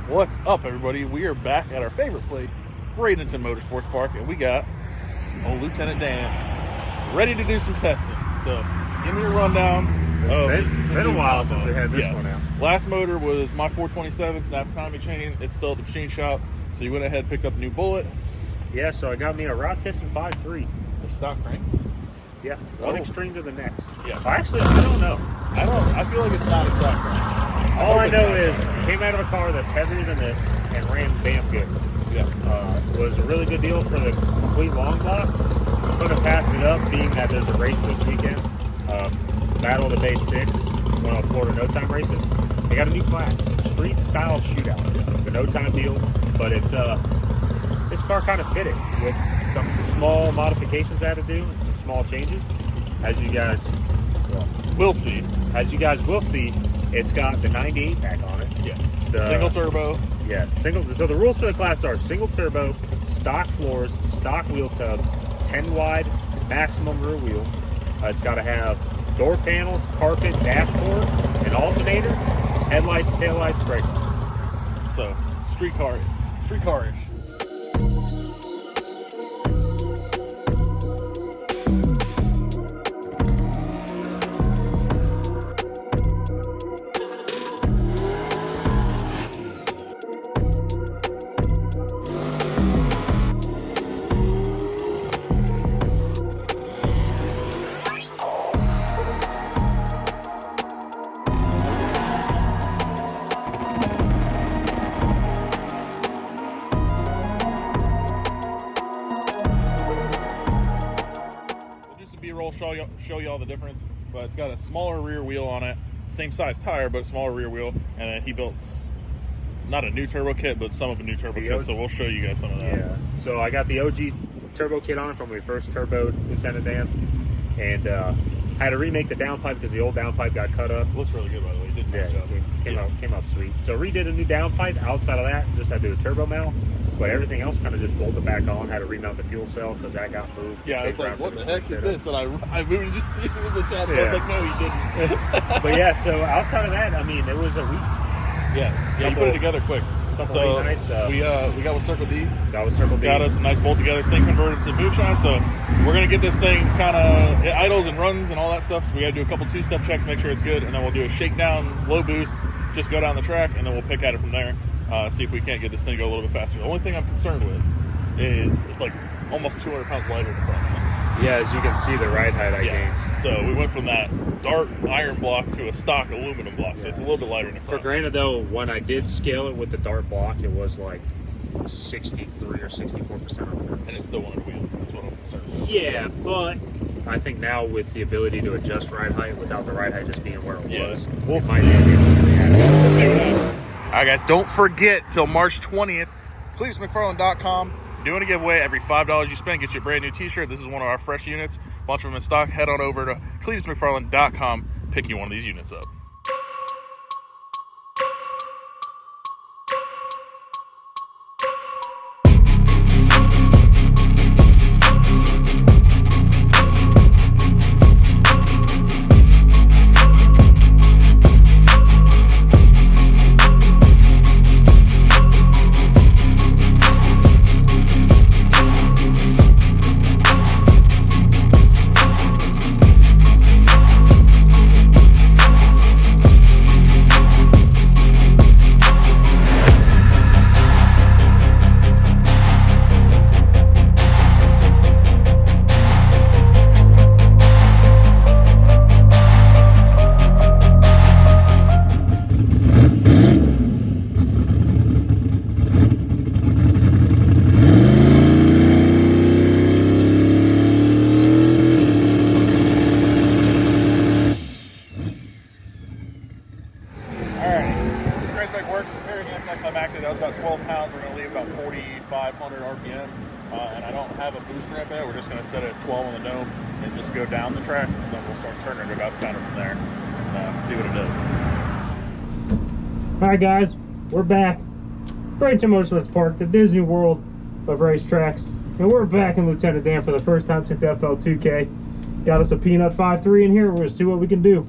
What's up, everybody? We are back at our favorite place, Bradenton Motorsports Park, and we got old Lt.Dan ready to do some testing. So, give me a rundown. It's been a while since we had this one out. Last motor was my 427 snap timing chain. It's still at the machine shop, so you went ahead and picked up a new bullet. Yeah, so I got me a rod piston 5.3. The stock crank. Yeah, one extreme to the next. Yeah. Actually, I don't know. I feel like it's not a stock crank. All I know is it came out of a car that's heavier than this and ran damn good. Yeah. Was a really good deal for the complete long block. Couldn't pass it up, being that there's a race this weekend. Battle of the Bay 6, one of the Florida no time races. They got a new class, street style shootout. It's a no time deal, but it's this car kind of fit it with some small modifications I had to do and some small changes. As you guys will see, it's got the 98 pack on it. Yeah. Single turbo. Yeah, single. So the rules for the class are single turbo, stock floors, stock wheel tubs, 10 wide, maximum rear wheel. It's got to have door panels, carpet, dashboard, an alternator, headlights, taillights, brake lights. So street car-ish. B-roll show y'all the difference, but it's got a smaller rear wheel on it, same size tire but a smaller rear wheel, and then he built not a new turbo kit but some of a new turbo kit, so we'll show you guys some of that. Yeah, so I got the OG turbo kit on it from when we first turboed Lt.Dan, and had to remake the downpipe because the old downpipe got cut up. Looks really good, by the way. Did nice job. Came out sweet. So redid a new downpipe. Outside of that, just had to do a turbo mount. But everything else kind of just bolted back on. Had to remount the fuel cell because that got moved. Yeah, I was like, what the heck is this? And I moved to just see if it was attached. Yeah. I was like, no, he didn't. But yeah, so outside of that, I mean, it was a week. Yeah, you put it together quick. So nights, we got with Circle D. Got us a nice bolt together, sync converted to moonshine. So we're gonna get this thing kind of, it idles and runs and all that stuff. So we gotta do a couple two-step checks, make sure it's good, and then we'll do a shakedown, low boost, just go down the track, and then we'll pick at it from there. See if we can't get this thing to go a little bit faster. The only thing I'm concerned with is it's like almost 200 pounds lighter in the front. Yeah, as you can see, the ride height I gained. So we went from that dark iron block to a stock aluminum block, so it's a little bit lighter in the front. For granted, though, when I did scale it with the dart block, it was like 63 or 64% on the and it's still one wheel. That's what I'm concerned with. Yeah, but I think now with the ability to adjust ride height without the ride height just being where it was, we'll might be able to react. All right, guys, don't forget till March 20th, CletusMcFarland.com. Doing a giveaway. Every $5 you spend gets you a brand new t-shirt. This is one of our fresh units. A bunch of them in stock. Head on over to CletusMcFarland.com. Pick you one of these units up. That was about 12 pounds. We're going to leave about 4,500 RPM. And I don't have a boost ramp yet. We're just going to set it at 12 on the dome and just go down the track. And then we'll start turning it up kind of from there and see what it does. All right, guys. We're back. Bradenton Motorsports Park, the Disney World of racetracks. And we're back in Lt.Dan for the first time since FL2K. Got us a Peanut 5.3 in here. We're going to see what we can do.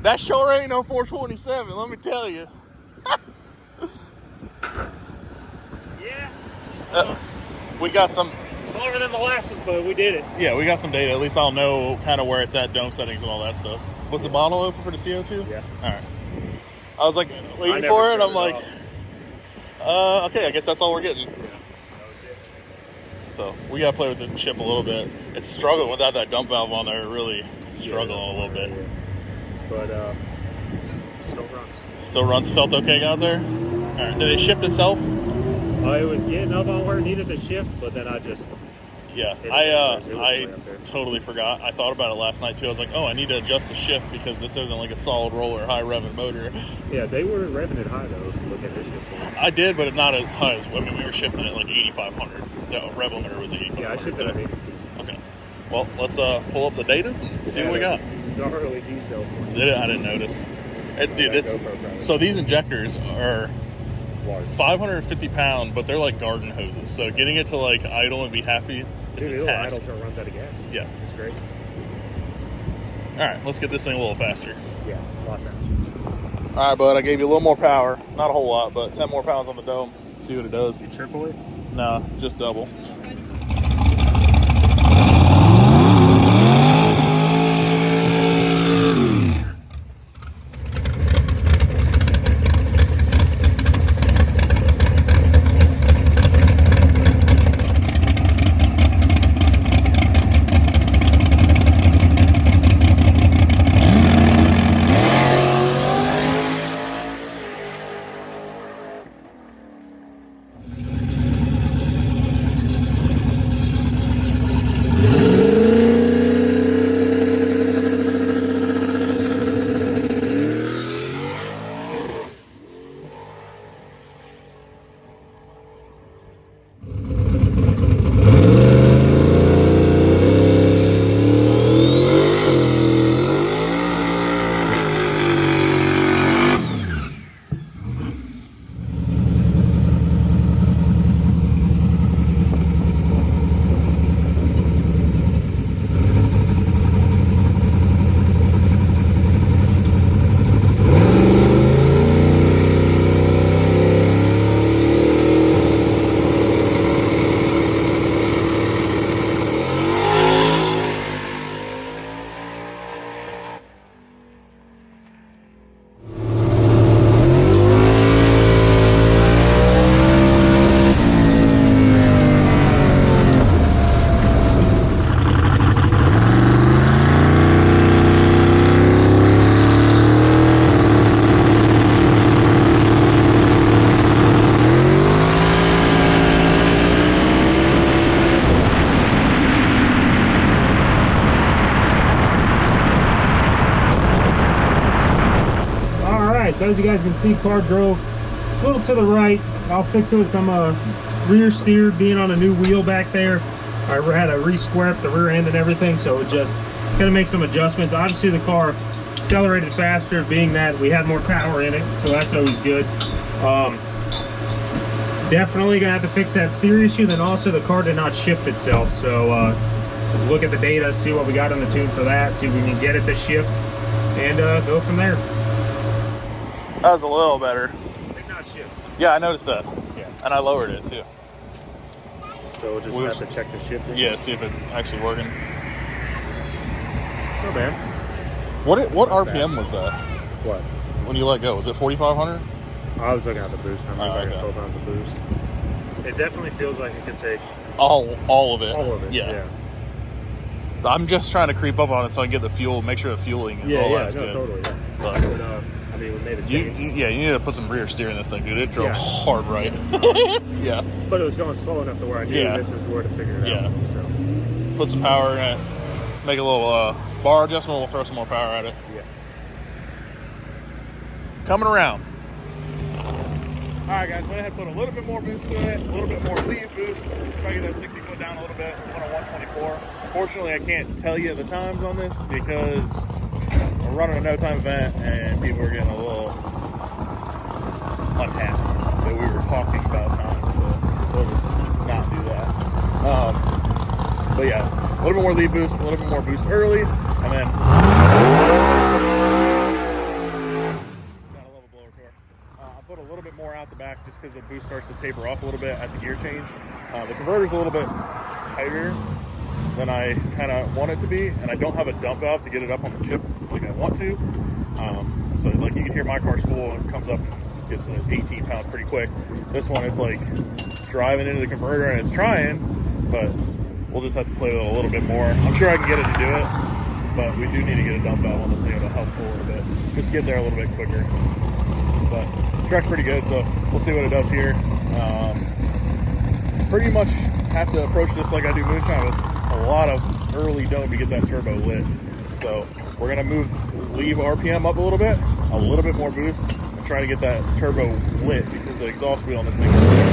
That sure ain't no 427, let me tell you. Yeah. We got some. It's longer than molasses, but we did it. Yeah, we got some data. At least I'll know kind of where it's at, dome settings and all that stuff. Was the bottle open for the CO2? Yeah. All right. I was like waiting for it. I'm like, okay, I guess that's all we're getting. Yeah. So we gotta play with the chip a little bit. It's struggling without that dump valve on there. Really struggling a little bit. Yeah. But still runs. Still runs. Felt okay out there. All right. Did it shift itself? It was getting up on where it needed to shift, but then I just I totally forgot. I thought about it last night too. I was like, oh, I need to adjust the shift because this isn't like a solid roller high revving motor. Yeah, they were revving it high though. If you look at this shift points. I did, but not as high as, I mean, we were shifting at like 8,500. The rev limiter was at 8,500. Yeah, I shifted at 82. Okay. Well, let's pull up the datas and see what we got. Gnarly D-cell for Did it? I didn't notice. Dude, so these injectors are 550 pound, but they're like garden hoses. So getting it to like idle and be happy is a task. Idle till it runs out of gas. Yeah. It's great. All right, let's get this thing a little faster. Yeah, a lot faster. All right, bud, I gave you a little more power. Not a whole lot, but 10 more pounds on the dome. See what it does. You triple it? No, just double. So as you guys can see, car drove a little to the right. I'll fix it with some rear steer being on a new wheel back there. I had to re-square up the rear end and everything, so it just gonna make some adjustments. Obviously the car accelerated faster, being that we had more power in it, so that's always good. Definitely gonna have to fix that steer issue. Then also the car did not shift itself, so look at the data, see what we got on the tune for that, see if we can get it to shift, and go from there. That was a little better. Did not shift. Yeah, I noticed that. Yeah. And I lowered it too. So we'll just have to check the shifting. Yeah, see if it's actually working. No bad. What RPM was that? What? When you let go, was it 4,500? I was looking at the boost numbers. I got okay. 12 pounds of boost. It definitely feels like it could take all of it. all of it. Yeah. I'm just trying to creep up on it so I can get the fuel, make sure the fueling is all that's good. Totally. Yeah. But, I mean, we made a change. you need to put some rear steer in this thing, dude. It drove hard right. Yeah. But it was going slow enough to where I knew this is where to figure it out. So. Put some power in it. Make a little bar adjustment. We'll throw some more power at it. Yeah. It's coming around. All right, guys. Went ahead and put a little bit more boost to it. A little bit more lead boost. Try to get that 60 foot down a little bit. Went on 124. Unfortunately, I can't tell you the times on this because we're running a no-time event and people are getting a little unhappy that we were talking about time, so we'll just not do that. But yeah, a little bit more lead boost, a little bit more boost early, and then put a little bit more out the back just because the boost starts to taper off a little bit at the gear change. The converter's a little bit tighter than I kind of want it to be, and I don't have a dump valve to get it up on the chip like I want to. So like you can hear my car spool and it comes up and gets 18 pounds pretty quick. This one, it's like driving into the converter and it's trying, but we'll just have to play with it a little bit more. I'm sure I can get it to do it, but we do need to get a dump valve on this thing. It'll help pull a little bit. Just get there a little bit quicker. But the track's pretty good, so we'll see what it does here. Pretty much have to approach this like I do moonshine, with a lot of early dome to get that turbo lit. So we're gonna leave RPM up a little bit more boost, and try to get that turbo lit because the exhaust wheel on this thing is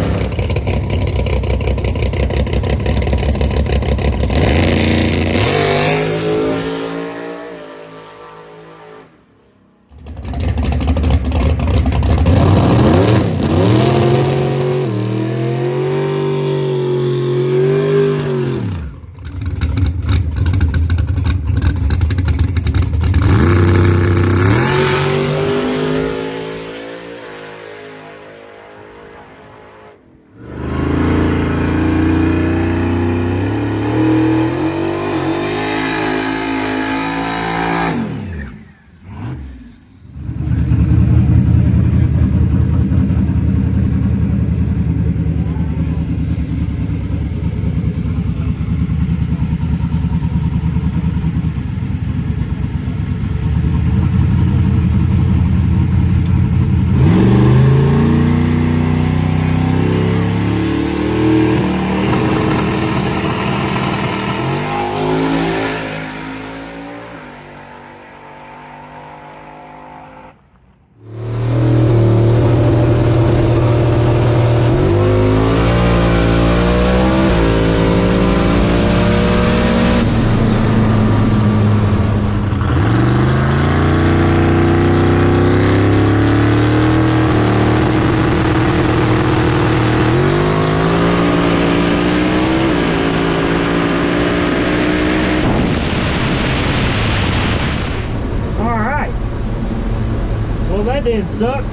that didn't suck.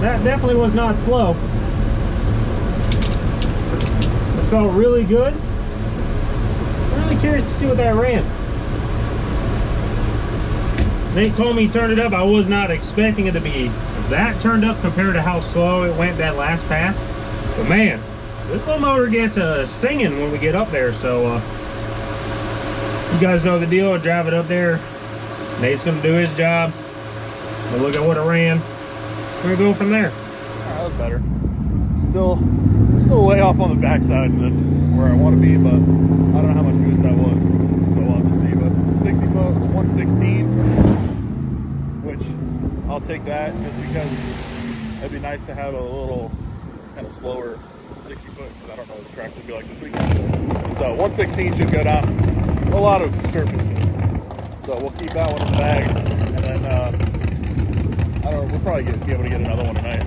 That definitely was not slow. It felt really good. I'm really curious to see what that ran. Nate told me he turned it up. I was not expecting it to be that turned up compared to how slow it went that last pass. But man, this little motor gets singing when we get up there. So you guys know the deal. I drive it up there. Nate's gonna do his job. We'll look at what it ran. We're gonna go from there. That was better. Still way off on the backside than where I want to be, but I don't know how much boost that was, so we'll have to see. But 60 foot, 116, which I'll take that just because it'd be nice to have a little kind of slower 60 foot, because I don't know what the track's gonna be like this weekend. So 116 should go down a lot of surfaces. So we'll keep that one in the bag, and then I don't know, we'll probably be able to get another one tonight.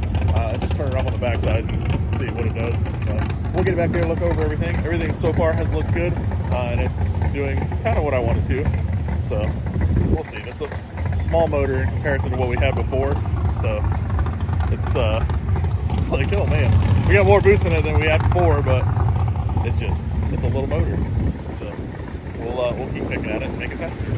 Just turn it up on the backside and see what it does. But we'll get back there, look over everything. Everything so far has looked good, and it's doing kind of what I wanted to. So we'll see. That's a small motor in comparison to what we had before. So it's like, oh man, we got more boost in it than we had before, but it's a little motor. So we'll keep picking at it and make it faster.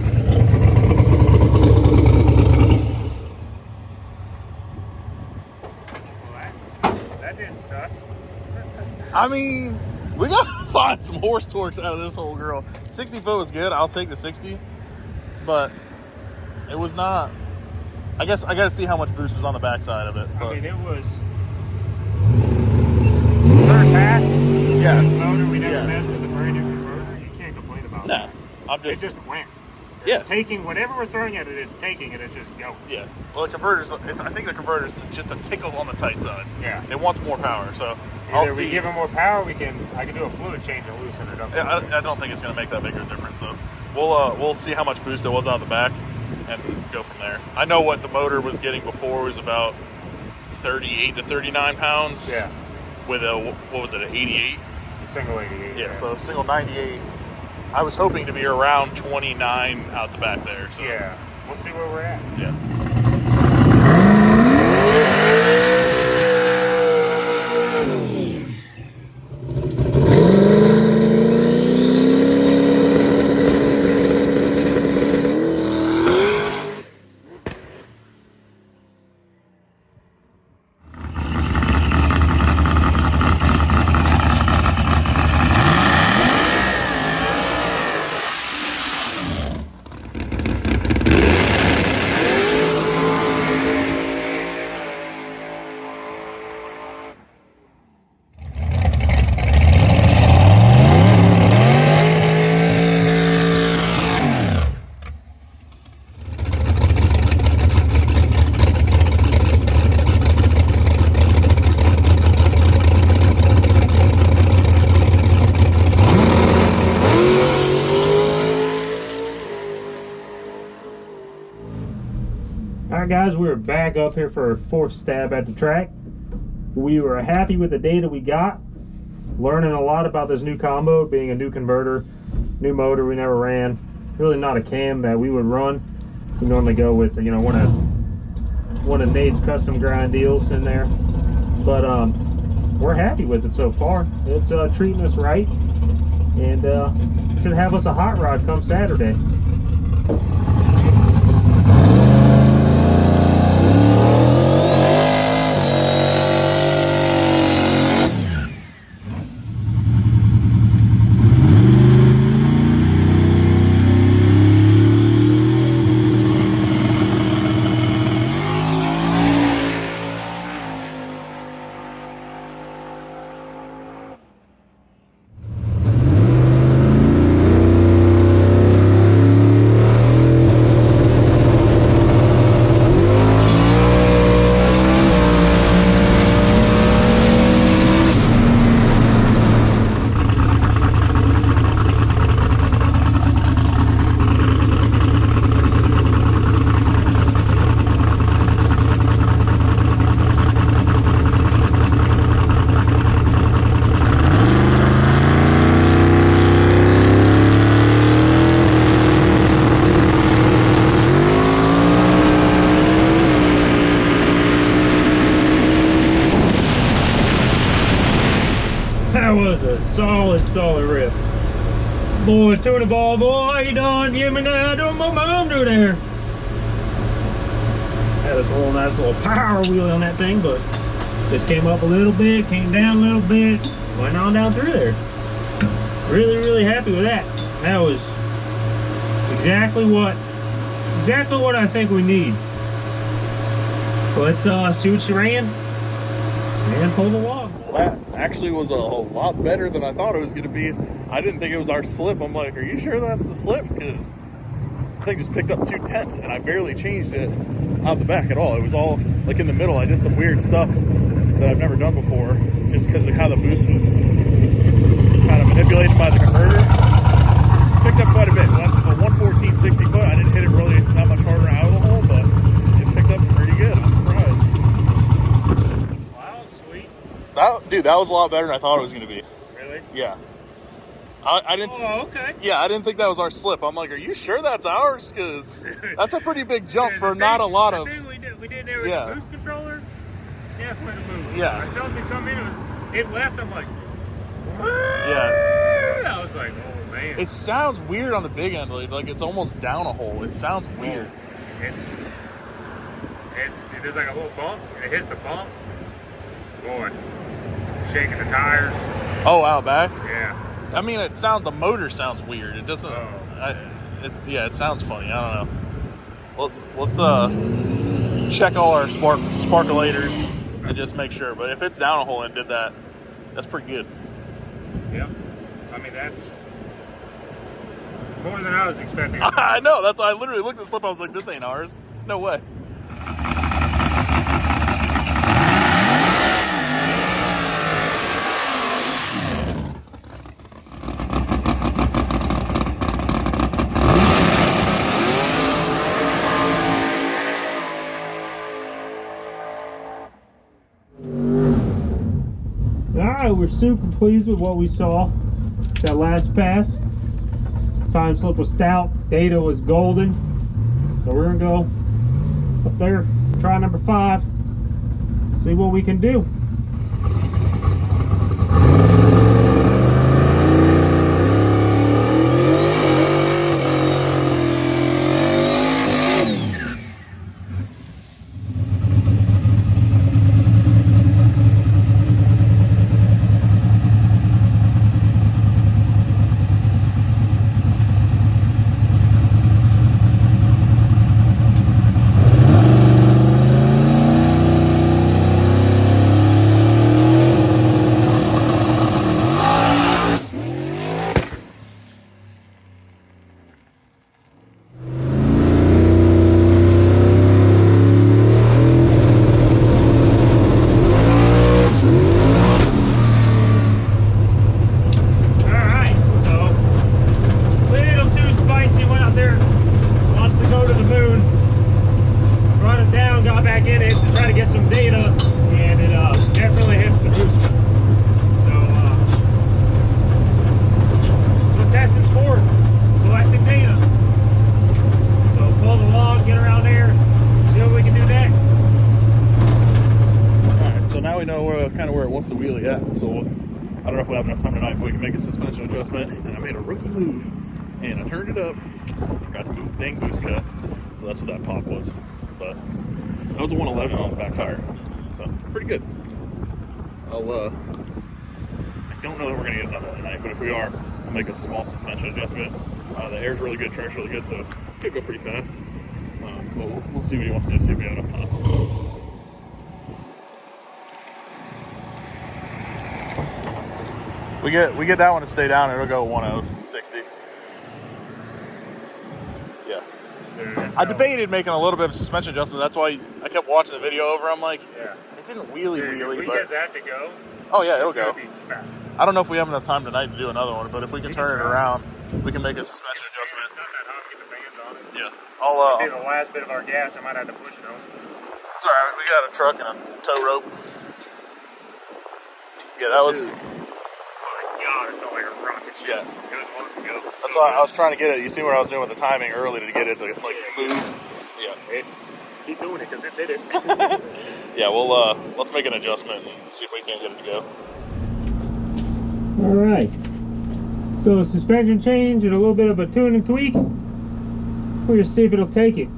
Suck. I mean, we gotta find some horse torques out of this whole girl. 60 foot was good. I'll take the 60, but it was not. I guess I gotta see how much boost was on the backside of it. But I mean, it was third pass. Yeah. Motor, we never messed with a brand new converter. You can't complain about it. It just went. It's taking whatever we're throwing at it. It's taking it. It's just going. Yeah. Well, the converter's. I think the converter's just a tickle on the tight side. Yeah. It wants more power, so Either we give it more power, I can do a fluid change and loosen it up. Yeah, I don't think it's going to make that big of a difference. So we'll see how much boost it was out the back and go from there. I know what the motor was getting before was about 38 to 39 pounds. Yeah. With what was it, an 88? Single 88. Yeah, so single 98. I was hoping to be around 29 out the back there. So yeah, we'll see where we're at. Yeah. Alright guys, we're back up here for our 4th stab at the track. We were happy with the data we got. Learning a lot about this new combo, being a new converter, new motor we never ran. Really not a cam that we would run. We normally go with, you know, one of Nate's custom grind deals in there. But we're happy with it so far. It's treating us right, and should have us a hot rod come Saturday. That was a solid rip. Boy, TuneEmAll, boy, you done give me that momentum there. Had us a little nice little power wheel on that thing, but just came up a little bit, came down a little bit, went on down through there. Really happy with that. That was exactly what I think we need. Let's see what she ran and pull the log. That actually was a lot better than I thought it was going to be. I didn't think it was our slip. I'm like, are you sure that's the slip? Because the thing just picked up 2/10 and I barely changed it out the back at all. It was all like in the middle. I did some weird stuff that I've never done before just because of how the boost was kind of manipulated by the converter. Picked up quite a bit. A 114 60 foot. I didn't hit it really that much harder out of the hole, but it picked up pretty good. I'm surprised. Wow, sweet. Dude, that was a lot better than I thought it was going to be. Really? Yeah. I didn't. Oh, okay. Yeah, I didn't think that was our slip. I'm like, are you sure that's ours? Because that's a pretty big jump for not a lot of. The thing we did there with the boost controller, definitely the move. Yeah. I felt it come in. It left. I'm like, Yeah. I was like, oh man. It sounds weird on the big end, like it's almost down a hole. It sounds weird. It's there's like a little bump, and it hits the bump. Boy, shaking the tires. Oh, out back. Yeah. I mean, the motor sounds weird. It doesn't. It sounds funny. I don't know. Let's check all our sparkulators and just make sure. But if it's down a hole and did that, that's pretty good. Yep. I mean, that's more than I was expecting. I know. That's why I literally looked at the slip. I was like, this ain't ours. No way. Alright, we're super pleased with what we saw that last pass. Time slip was stout, data was golden. So we're gonna go up there, try number 5, see what we can do. to wheelie at. So I don't know if we'll have enough time tonight, but we can make a suspension adjustment. And I made a rookie move, and I turned it up. Forgot to move the dang boost cut, so that's what that pop was. But that was a 111 on the back tire, so pretty good. I don't know that we're gonna get another one tonight, but if we are, we'll make a small suspension adjustment. The air's really good, track's really good, so it could go pretty fast. But we'll see what he wants to do, see if we have enough time. We get that one to stay down, it'll go 1060. Yeah. I debated making a little bit of a suspension adjustment. That's why I kept watching the video over. I'm like, Yeah. it didn't wheelie, Dude, if we but get that to go, oh yeah, it'll it's gonna go. be fast. I don't know if we have enough time tonight to do another one, but if we can turn it around, we can make a suspension It's adjustment. not that hot. Get the fans on it. Yeah. Maybe the last bit of our gas, I might have to push it on. It's all right. We got a truck and a tow rope. Yeah, that was. Dude. Oh my god, it felt like a rocket ship. Yeah. It was one to go. That's why I was trying to get it. You see what I was doing with the timing early to get it to like move. Yeah. Keep doing it because it did it. Yeah. Well, let's make an adjustment and see if we can get it to go. All right. So suspension change and a little bit of a tune and tweak. We'll just see if it'll take it.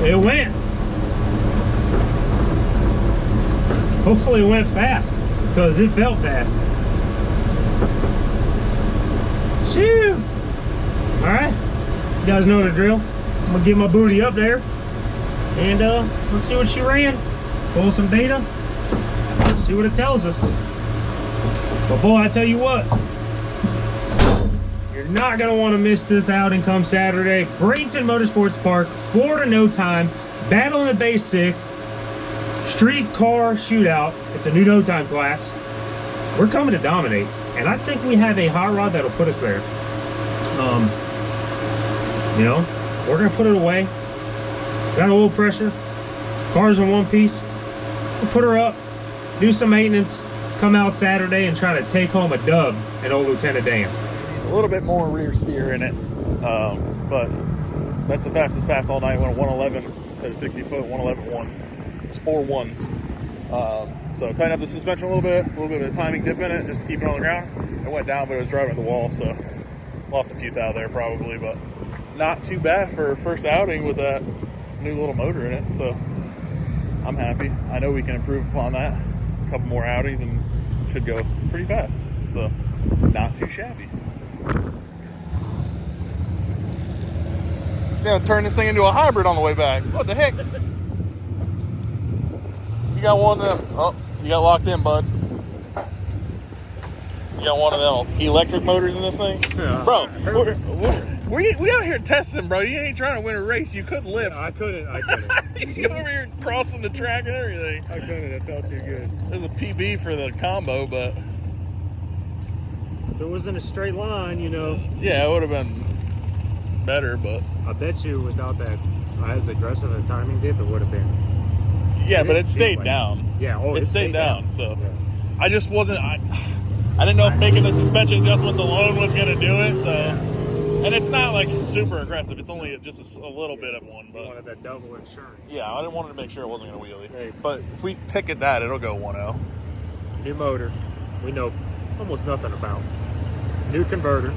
It went. Hopefully it went fast, because it felt fast. Shoo! Alright, you guys know the drill. I'm gonna get my booty up there and let's see what she ran. Pull some data, see what it tells us. But boy, I tell you what, you're not gonna want to miss this outing come Saturday. Bradenton Motorsports Park, Florida No Time, Battle in the Base 6, Street Car Shootout. It's a new no time class. We're coming to dominate, and I think we have a hot rod that'll put us there. You know, we're gonna put it away. Got a little pressure. Car's in one piece. We'll put her up, do some maintenance, come out Saturday and try to take home a dub at old Lt.Dan. A little bit more rear steer in it, but that's the fastest pass all night. Went a 111 at a 60 foot, 111.1. It's 4 ones. So tighten up the suspension a little bit of a timing dip in it, just to keep it on the ground. It went down, but it was driving at the wall, so lost a few thou there probably, but not too bad for a first outing with that new little motor in it. So I'm happy. I know we can improve upon that. A couple more outings and should go pretty fast. So not too shabby. Yeah, turn this thing into a hybrid on the way back. What the heck? You got one of them. Oh, you got locked in, bud. You got one of them electric motors in this thing? Yeah. Bro, we out here testing, bro. You ain't trying to win a race. You couldn't lift. No, I couldn't. You over here crossing the track and everything. I couldn't. It felt too good. There's a PB for the combo, but If it was in a straight line, you know. yeah, it would have been better, but I bet you without that as aggressive a timing dip, it would have been. yeah, but it did stayed like- down. Yeah, oh, It stayed down, so Yeah. I just wasn't. I didn't know if making the suspension adjustments alone was going to do it. So, and it's not like super aggressive. It's only just a little bit of one. You But wanted that double insurance. yeah, I didn't want to make sure it wasn't going to wheelie. Hey. But if we pick at that, it'll go 1.0. New motor. We know almost nothing about. New converter.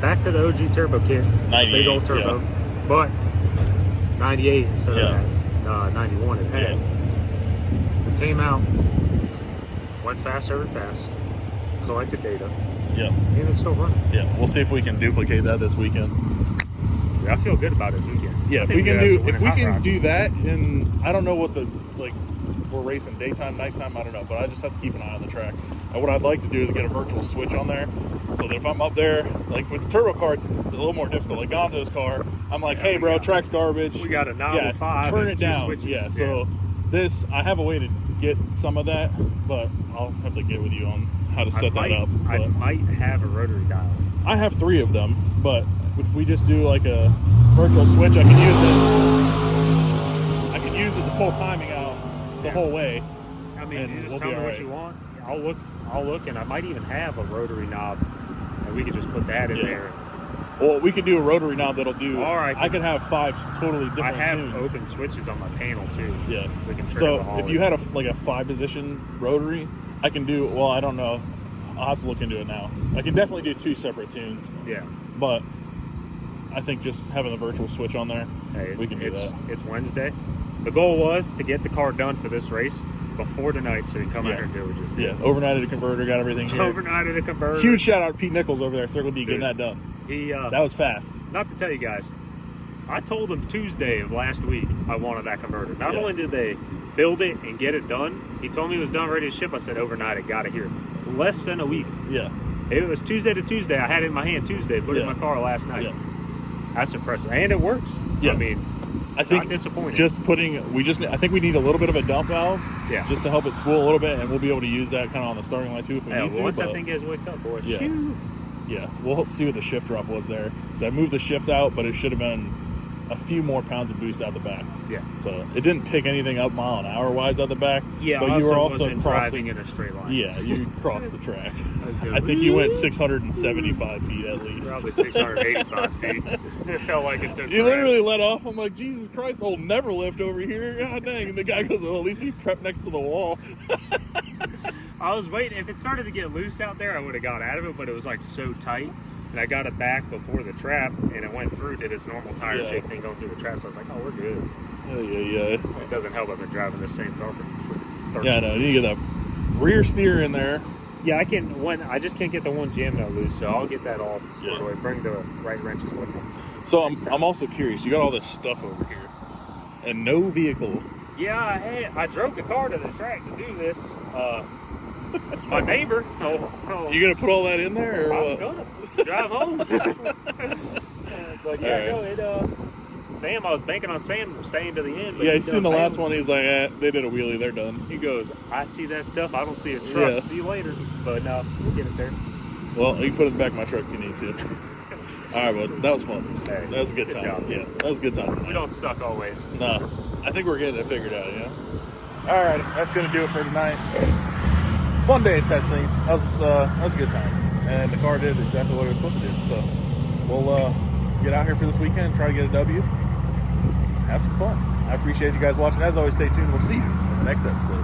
Back to the OG turbo kit. 98, Big old turbo. yeah. But 98 instead Yeah. of that. 91 it had. It came out, went fast every pass, collected data, Yeah. and it's still running. Yeah. We'll see if we can duplicate that this weekend. Yeah, I feel good about this weekend. Yeah, I if think we can guys are do winning if we hot can rod. do that, and I don't know what the like we're racing daytime, nighttime, I don't know, but I just have to keep an eye on the track. And what I'd like to do is get a virtual switch on there, so that if I'm up there, like with the turbo car, it's a little more difficult. Like Gonzo's car, I'm like, hey bro, track's garbage. We got a knob with 5 turn and it 2 down. switches. Yeah, so this I have a way to get some of that, but I'll have to get with you on how to set that up. I But might have a rotary dial. I have 3 of them, but if we just do like a virtual switch, I can use it. I can use it to pull timing out the whole way. I mean, And you just we'll tell be me all what right. you want. I'll look, and I might even have a rotary knob, and we could just put that in Yeah. there. Well, we could do a rotary knob that'll do. All right. I could have 5 totally I different have tunes. open switches on my panel too. Yeah. We can trigger So the if you had like a 5-position rotary, I can do. Well, I don't know. I'll have to look into it now. I can definitely do 2 separate tunes, yeah. but I think just having the virtual switch on there, Hey, we can do that. It's Wednesday. The goal was to get the car done for this race before tonight, so we can come out Yeah. here and do what we just did. Yeah, overnighted a converter, got everything here. Overnighted a converter. Huge shout out to Pete Nichols over there, Circle D, getting Dude. that done. He That was fast. not to tell you guys, I told them Tuesday of last week I wanted that converter. Not Yeah. only did they build it and get it done, he told me it was done, ready to ship. I said overnight, I got it here. Less than a week. Yeah, It was Tuesday to Tuesday. I had it in my hand Tuesday, put it in Yeah. my car last night. yeah. That's impressive. And it works. Yeah. I mean, I think not disappointing. just putting, I think we need a little bit of a dump valve, Yeah. just to help it spool a little bit, and we'll be able to use that kind of on the starting line too if we yeah, need to. once but- that thing gets wicked up, boy. Yeah. Shoo. Yeah, we'll see what the shift drop was there. 'Cause I moved the shift out, but it should have been a few more pounds of boost out the back. Yeah. So it didn't pick anything up mile an hour wise out the back. Yeah, but you were also wasn't crossing. driving in a straight line. Yeah, you crossed the track. was doing- I think you went 675 feet at least. Probably 685 feet. It felt like it took You forever. literally let off. I'm like, Jesus Christ, old never lift over here. God dang. And the guy goes, well, at least we prepped next to the wall. I was waiting. If it started to get loose out there, I would have got out of it, but it was like so tight. And I got it back before the trap, and it went through, did its normal tire Yeah. shake thing going through the trap. So I was like, oh, we're good. Yeah. It doesn't help I've been driving the same car for 13 Yeah, I know. You need to get that rear steer in there. Yeah, I just can't get the one jam nut loose, so I'll get that all squared Yeah. away. Bring the right wrenches with me. So I'm also curious. You got all this stuff over here, and no vehicle. Yeah, I drove the car to the track to do this. My neighbor. You gonna put all that in there, or I'm what? gonna drive home. But yeah, All right. no, Sam, I was banking on Sam staying to the end. But Yeah, he you seen done the last bailed. one. He's like, they did a wheelie. They're done. He goes, I see that stuff. I don't see a truck. Yeah. See you later. But no, we'll get it there. Well, you can put it in the back of my truck if you need to. All right, bud. That was fun. Hey, That was a good good time. job. Yeah, that was a good time. We don't suck always. No, I think we're getting it figured out. Yeah. All right, that's gonna do it for tonight. Fun day of testing. That was a good time, and the car did exactly what it was supposed to do. So we'll get out here for this weekend, try to get a W, have some fun. I appreciate you guys watching. As always, stay tuned. We'll see you in the next episode.